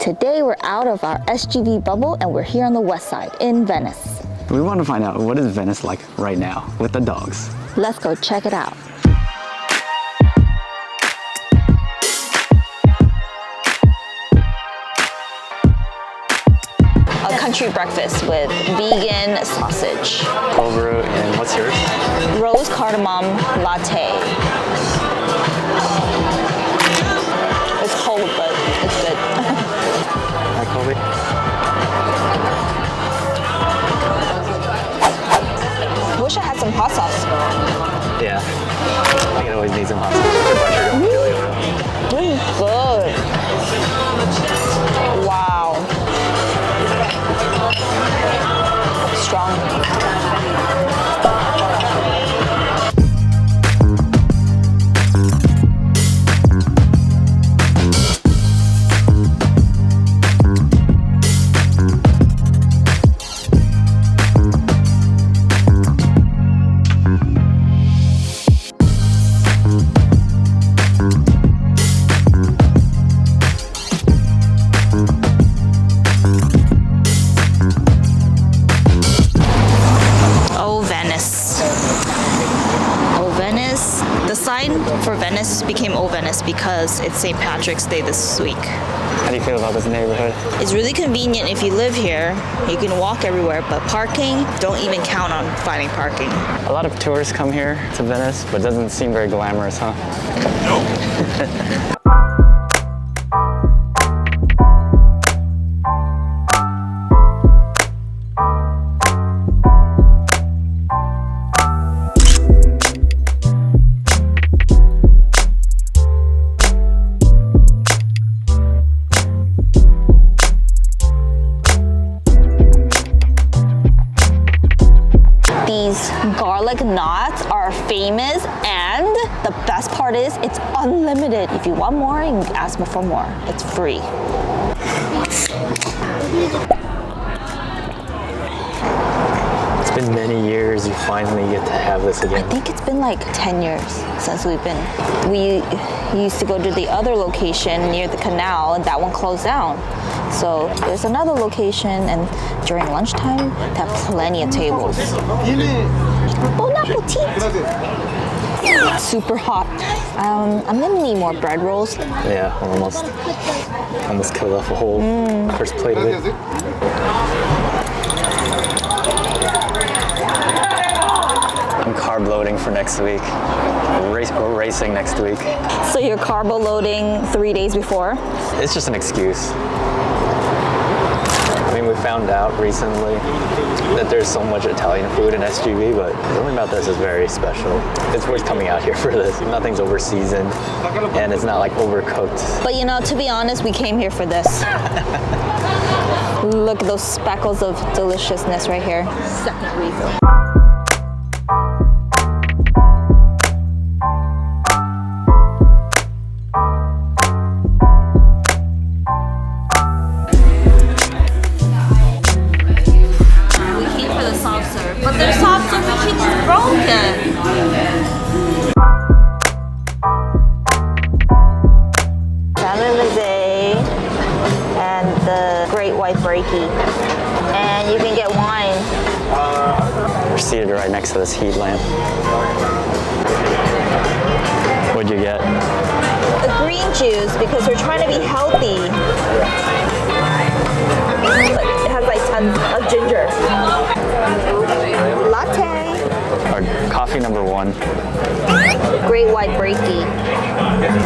Today we're out of our SGV bubble and we're here on the west side in Venice. We want to find out what is Venice like right now with the dogs. Let's go check it out. A country breakfast with vegan sausage. Over, and what's yours? Rose cardamom latte. It's cold, but it's good. Hi, Colby. Wish I had some hot sauce. Yeah, I can always need some hot sauce. For brunch, you're going chili oil. This is good. Wow. Strong. For Venice became O Venice because it's St. Patrick's Day this week. How do you feel about this neighborhood? It's really convenient if you live here. You can walk everywhere, but parking, don't even count on finding parking. A lot of tourists come here to Venice, but it doesn't seem very glamorous, huh? Nope. Garlic knots are famous, and the best part is it's unlimited. If you want more, you can ask for more. It's free. It's been many years you finally get to have this again. I think it's been like 10 years since we used to go to the other location near the canal, and that one closed down. So there's another location, and during lunchtime, they have plenty of tables. Bon appetit! Super hot. I'm gonna need more bread rolls. Yeah, almost killed off a whole first plate of it. I'm carb loading for next week. We're racing next week. So you're carbo loading 3 days before? It's just an excuse. I mean, we found out recently that there's so much Italian food in SGV, but something about this is very special. It's worth coming out here for this. Nothing's over seasoned, and it's not like overcooked. But you know, to be honest, we came here for this. Look at those speckles of deliciousness right here. Second refill. And you can get wine. We're seated right next to this heat lamp. What'd you get? The green juice, because we're trying to be healthy. It has like tons of ginger. Latte. Our coffee number 1. Great white breaky.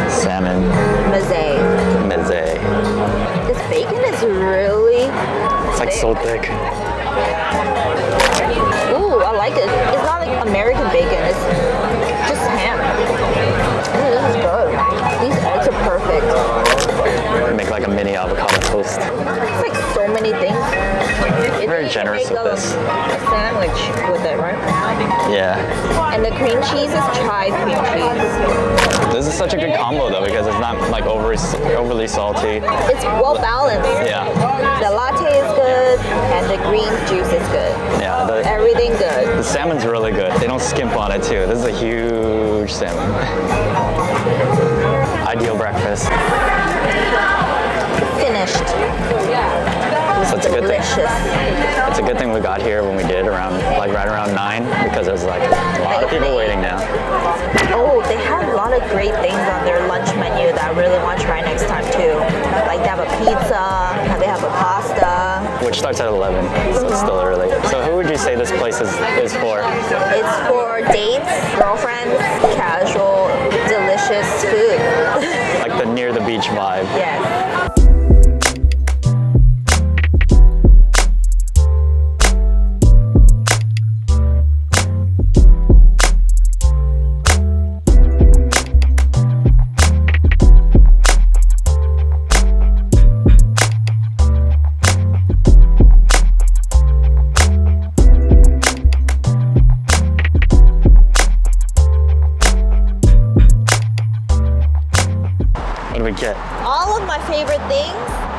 Salmon. Mosaic. This bacon is really It's like so thick. Ooh, I like it. It's not like American bacon. It's just ham. Ooh, this is good. These eggs are perfect. Make like a mini avocado toast. It's like so many things. Very generous with this. A sandwich with it, right? Yeah. And the cream cheese is chive cream cheese. This is such a good combo though, because it's not like overly salty. It's well balanced. Yeah. The latte is good, and the green juice is good. Yeah. Everything good. The salmon's really good. They don't skimp on it too. This is a huge salmon. Ideal breakfast. Finished. So it's a good thing. Delicious. It's a good thing we got here when we did, around like right around 9, because there's like a lot of people waiting now. Oh, they have a lot of great things on their lunch menu that I really want to try next time too. Like they have a pizza, they have a pasta. Which starts at 11, so it's still early. So who would you say this place is for? It's for dates, girlfriends, casual, delicious food. Like the near the beach vibe. Yes. What do we get? All of my favorite things,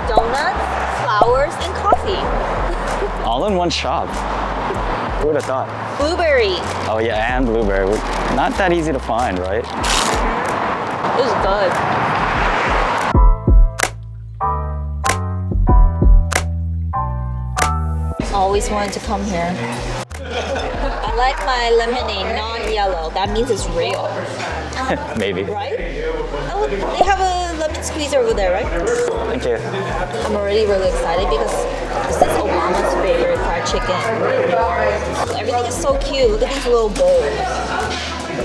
donuts, flowers, and coffee. All in one shop. Who would have thought? Blueberry. Oh yeah, and blueberry. Not that easy to find, right? It's good. Always wanted to come here. I like my lemonade non-yellow. That means it's real, Maybe. right? Oh, they have a lemon squeeze over there, right? Thank you. I'm already really excited because this is Obama's favorite fried chicken. Everything is so cute. Look at these little bowls.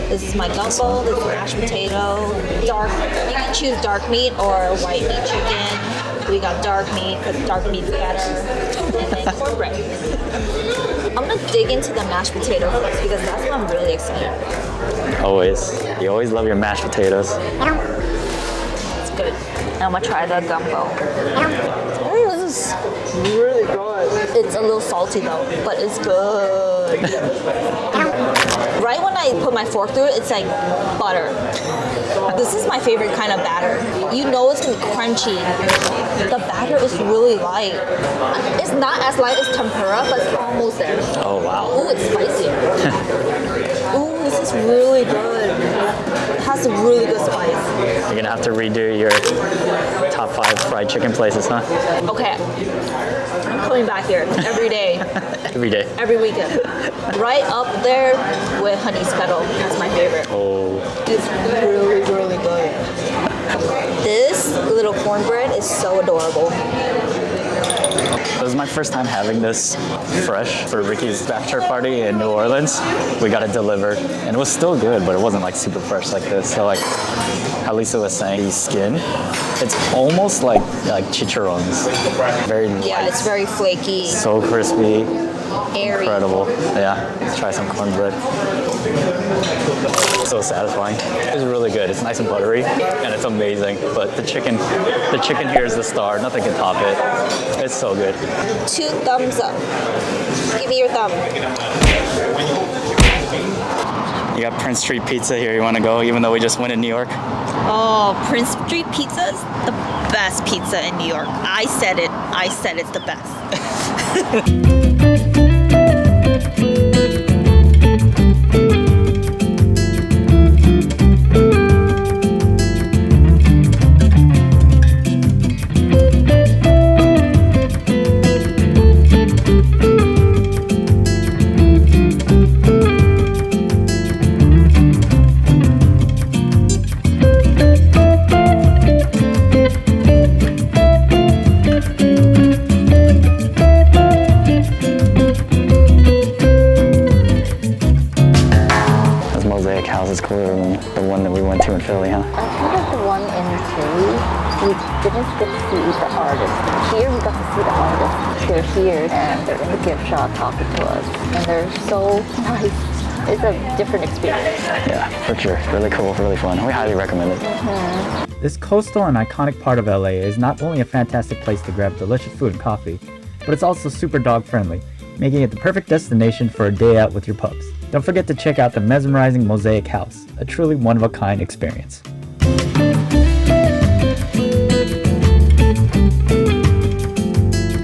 This is my gumbo, this is mashed potato, dark, you can choose dark meat or white meat chicken. We got dark meat because dark meat's better. And then cornbread. I'm gonna dig into the mashed potato first because that's what I'm really excited about. Always. You always love your mashed potatoes. It's good. And I'm gonna try the gumbo. This is really good. It's a little salty though, but it's good. Right when I put my fork through it, it's like butter. This is my favorite kind of batter. You know it's gonna be crunchy. The batter is really light. It's not as light as tempura, but it's almost there. Oh wow. Ooh, it's spicy. Ooh, this is really good. It has a really good spice. You're gonna have to redo your top 5 fried chicken places, huh? Okay, I'm coming back here every day, Every day. every weekend. Right up there with Honey's Kettle. That's my favorite. Oh. It's really, really good. This little cornbread is so adorable. It was my first time having this fresh for Ricky's bachelor party in New Orleans. We got it delivered and it was still good, but it wasn't like super fresh like this. So like how Lisa was saying, the skin, it's almost like chicharrones. Very light. Yeah, it's very flaky, So crispy. airy. Incredible. Yeah, let's try some cornbread. So satisfying. It's really good. It's nice and buttery and it's amazing. But the chicken here is the star. Nothing can top it. It's so good. 2 thumbs up. Give me your thumb. You got Prince Street Pizza here. You want to go, even though we just went in New York? Oh, Prince Street Pizza is the best pizza in New York. I said it. I said it's the best. Mosaic House is cooler than the one that we went to in Philly, huh? I think that the one in Philly, we didn't get to see the artist. Here we got to see the artist. They're here and they're in the gift shop talking to us. And they're so nice. It's a different experience. Yeah, for sure. Really cool, really fun. We highly recommend it. This coastal and iconic part of LA is not only a fantastic place to grab delicious food and coffee, but it's also super dog friendly, making it the perfect destination for a day out with your pups. Don't forget to check out the mesmerizing Mosaic House, a truly one-of-a-kind experience.